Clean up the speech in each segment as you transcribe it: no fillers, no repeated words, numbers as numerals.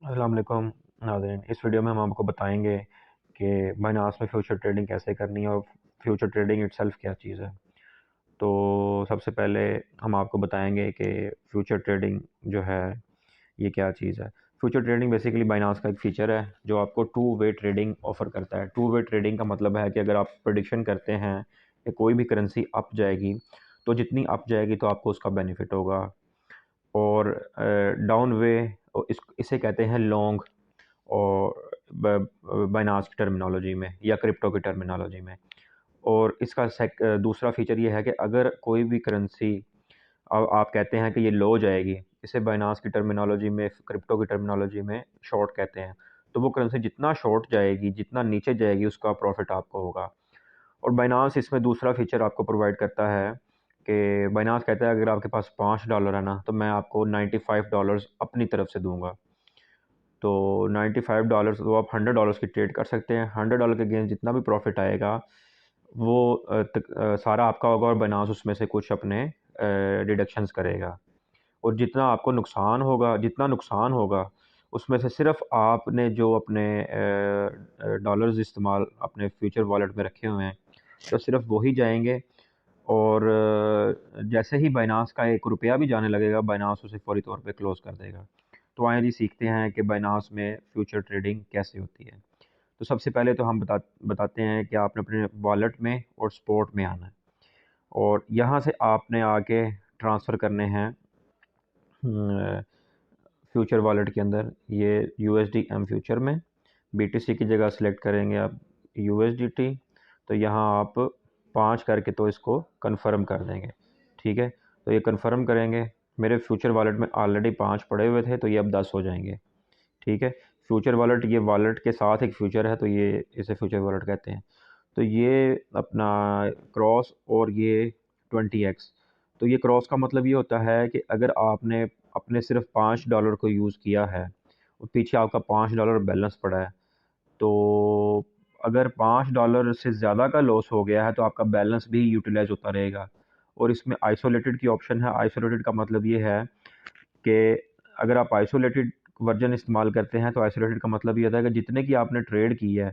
अस्सलाम वालेकुम नाज़रीन। इस वीडियो में हम आपको बताएंगे कि बाइनांस में फ्यूचर ट्रेडिंग कैसे करनी है और फ्यूचर ट्रेडिंग इटसेल्फ क्या चीज़ है। तो सबसे पहले हम आपको बताएंगे कि फ्यूचर ट्रेडिंग जो है ये क्या चीज़ है। फ्यूचर ट्रेडिंग बेसिकली बाइनांस का एक फ़ीचर है जो आपको टू वे ट्रेडिंग ऑफ़र करता है। टू वे ट्रेडिंग का मतलब है कि अगर आप प्रेडिक्शन करते हैं कि कोई भी करेंसी अप जाएगी, तो जितनी अप जाएगी तो आपको उसका बेनिफिट होगा। और डाउन वे इसे कहते हैं लॉन्ग, और बाइनांस की टर्मिनोलॉजी में या क्रिप्टो की टर्मिनोलॉजी में। और इसका दूसरा फीचर ये है कि अगर कोई भी करेंसी आप कहते हैं कि ये लो जाएगी, इसे बाइनांस की टर्मिनोलॉजी में, क्रिप्टो की टर्मिनोलॉजी में शॉर्ट कहते हैं। तो वो करेंसी जितना शॉर्ट जाएगी, जितना नीचे जाएगी, उसका प्रॉफिट आपको होगा। और बाइनांस इसमें दूसरा फीचर आपको प्रोवाइड करता है कि बाइनांस कहता है अगर आपके पास $5 है ना, तो मैं आपको $95 अपनी तरफ से दूंगा। तो $95 तो आप $100 की ट्रेड कर सकते हैं। $100 के गेंस जितना भी प्रॉफिट आएगा वो सारा आपका होगा, और बाइनांस उसमें से कुछ अपने डिडक्शंस करेगा। और जितना नुकसान होगा उसमें से सिर्फ आपने जो अपने डॉलर्स इस्तेमाल अपने फ्यूचर वॉलेट में रखे हुए हैं, तो सिर्फ वही जाएंगे। और जैसे ही बाइनांस का ₹1 भी जाने लगेगा, बाइनांस उसे फौरी तौर पे क्लोज़ कर देगा। तो आइए जी सीखते हैं कि बाइनांस में फ्यूचर ट्रेडिंग कैसे होती है। तो सबसे पहले तो हम बताते हैं कि आपने अपने वॉलेट में और स्पॉट में आना है, और यहाँ से आपने आके ट्रांसफ़र करने हैं फ्यूचर वॉलेट के अंदर, ये USD फ्यूचर में। BTC की जगह सेलेक्ट करेंगे आप USDT। तो यहाँ आप 5 करके तो इसको कंफर्म कर देंगे। ठीक है, तो ये कंफर्म करेंगे। मेरे फ्यूचर वॉलेट में ऑलरेडी 5 पड़े हुए थे, तो ये अब 10 हो जाएंगे। ठीक है, फ्यूचर वॉलेट ये वॉलेट के साथ एक फ्यूचर है, तो ये इसे फ्यूचर वॉलेट कहते हैं। तो ये अपना क्रॉस, और ये 20x। तो ये क्रॉस का मतलब ये होता है कि अगर आपने अपने सिर्फ $5 को यूज़ किया है और पीछे आपका $5 बैलेंस पड़ा है, तो अगर $5 से ज़्यादा का लॉस हो गया है तो आपका बैलेंस भी यूटिलाइज होता रहेगा। और इसमें आइसोलेटेड की ऑप्शन है। आइसोलेटेड का मतलब ये है कि अगर आप आइसोलेटेड वर्जन इस्तेमाल करते हैं, तो आइसोलेटेड का मतलब ये होता है कि जितने की आपने ट्रेड की है,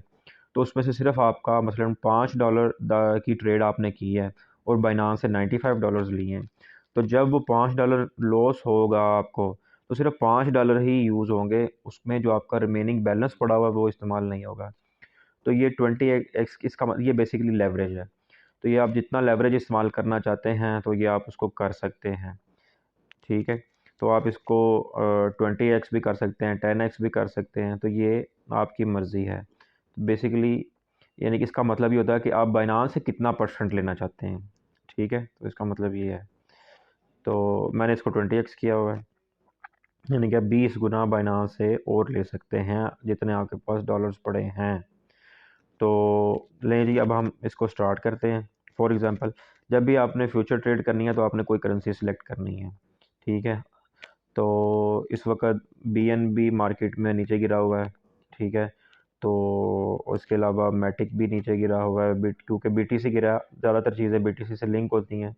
तो उसमें से सिर्फ आपका मसलन $5 की ट्रेड आपने की है और बाइनांस से $95 लिए हैं। तो जब वो $5 लॉस होगा आपको, तो सिर्फ $5 ही यूज़ होंगे, उसमें जो आपका रिमेनिंग बैलेंस पड़ा हुआ है वो इस्तेमाल नहीं होगा। तो ये 20x ये बेसिकली लेवरेज है। तो ये आप जितना लेवरेज इस्तेमाल करना चाहते हैं तो ये आप उसको कर सकते हैं। ठीक है, तो आप इसको 20x भी कर सकते हैं, 10x भी कर सकते हैं, तो ये आपकी मर्ज़ी है। बेसिकली यानी कि इसका मतलब ये होता है कि आप बाइनांस से कितना परसेंट लेना चाहते हैं। ठीक है, तो इसका मतलब ये है। तो मैंने इसको 20x किया हुआ है, यानी कि आप 20 गुना बाइनांस से और ले सकते हैं जितने आपके पास डॉलर्स पड़े हैं। तो लें जी, अब हम इसको स्टार्ट करते हैं। फॉर एग्ज़ाम्पल, जब भी आपने फ्यूचर ट्रेड करनी है तो आपने कोई करेंसी सेलेक्ट करनी है। ठीक है, तो इस वक्त BNB मार्केट में नीचे गिरा हुआ है। ठीक है, तो उसके अलावा मैटिक भी नीचे गिरा हुआ है, क्योंकि BTC गिरा, ज़्यादातर चीज़ें BTC से लिंक होती हैं।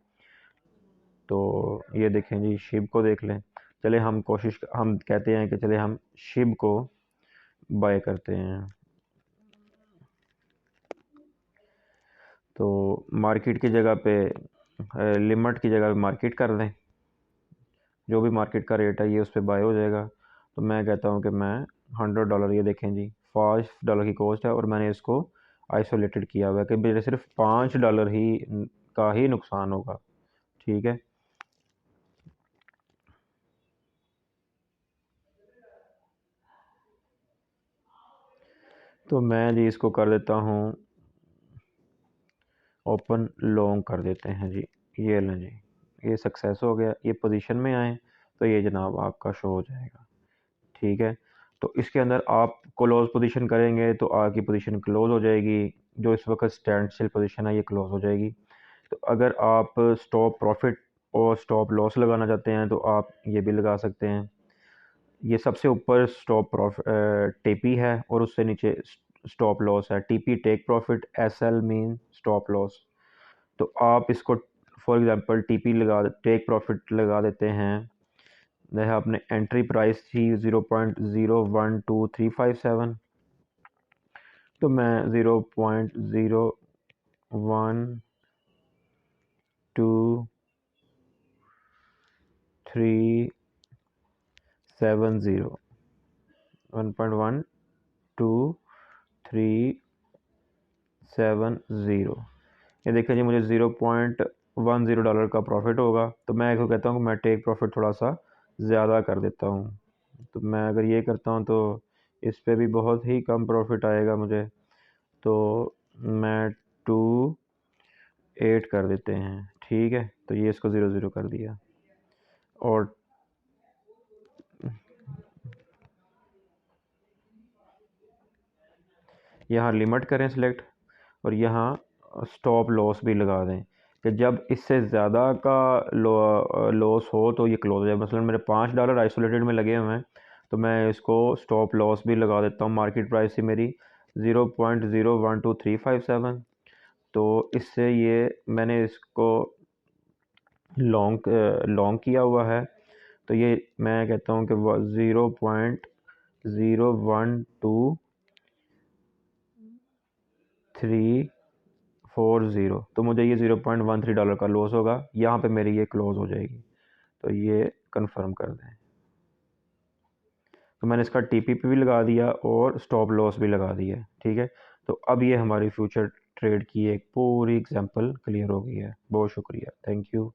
तो ये देखें जी, शिब को देख लें। चले हम कहते हैं कि चले हम शिब को बाय करते हैं। तो मार्केट की जगह पे लिमिट की जगह पे मार्केट कर दें। जो भी मार्केट का रेट है ये उस पर बाय हो जाएगा। तो मैं कहता हूँ कि मैं $100, ये देखें जी, $5 की कॉस्ट है, और मैंने इसको आइसोलेटेड किया हुआ है कि मेरे सिर्फ $5 ही का ही नुकसान होगा। ठीक है, तो मैं जी इसको कर देता हूँ ओपन लॉन्ग कर देते हैं जी। ये लें जी, ये सक्सेस हो गया। ये पोजीशन में आए तो ये जनाब आपका शो हो जाएगा। ठीक है, तो इसके अंदर आप क्लोज पोजीशन करेंगे तो आपकी पोजीशन क्लोज हो जाएगी। जो इस वक्त स्टैंड स्टिल पोजीशन है ये क्लोज हो जाएगी। तो अगर आप स्टॉप प्रॉफिट और स्टॉप लॉस लगाना चाहते हैं तो आप ये भी लगा सकते हैं। ये सबसे ऊपर स्टॉप प्रॉफिट टीपी है, और उससे नीचे स्टॉप लॉस है। TP take profit, SL mean stop loss. तो आप इसको फॉर एग्जांपल टेक प्रॉफिट लगा देते हैं जैसे अपने एंट्री प्राइस थी 0.012357, तो मैं 0.012370 1.12370, ये देखिए जी मुझे $0.10 का प्रॉफिट होगा। तो मैं इसको कहता हूँ कि मैं टेक प्रॉफिट थोड़ा सा ज़्यादा कर देता हूँ। तो मैं अगर ये करता हूँ तो इस पे भी बहुत ही कम प्रॉफिट आएगा मुझे, तो मैं 2.8 कर देते हैं, ठीक है। तो ये इसको 0.0 कर दिया, और यहाँ लिमिट करें सिलेक्ट, और यहाँ स्टॉप लॉस भी लगा दें कि जब इससे ज़्यादा का लॉस हो तो ये क्लोज हो जाए। मसलन मेरे $5 आइसोलेटेड में लगे हुए हैं, तो मैं इसको स्टॉप लॉस भी लगा देता हूँ। मार्केट प्राइस थी मेरी 0.012357, तो इससे ये मैंने इसको लॉन्ग किया हुआ है, तो ये मैं कहता हूँ कि 0.012340, तो मुझे ये $0.13 का लॉस होगा, यहाँ पे मेरी ये क्लोज हो जाएगी। तो ये कंफर्म कर दें। तो मैंने इसका TPP भी लगा दिया और स्टॉप लॉस भी लगा दिया, ठीक है। तो अब ये हमारी फ्यूचर ट्रेड की एक पूरी एग्जांपल क्लियर हो गई है। बहुत शुक्रिया, थैंक यू।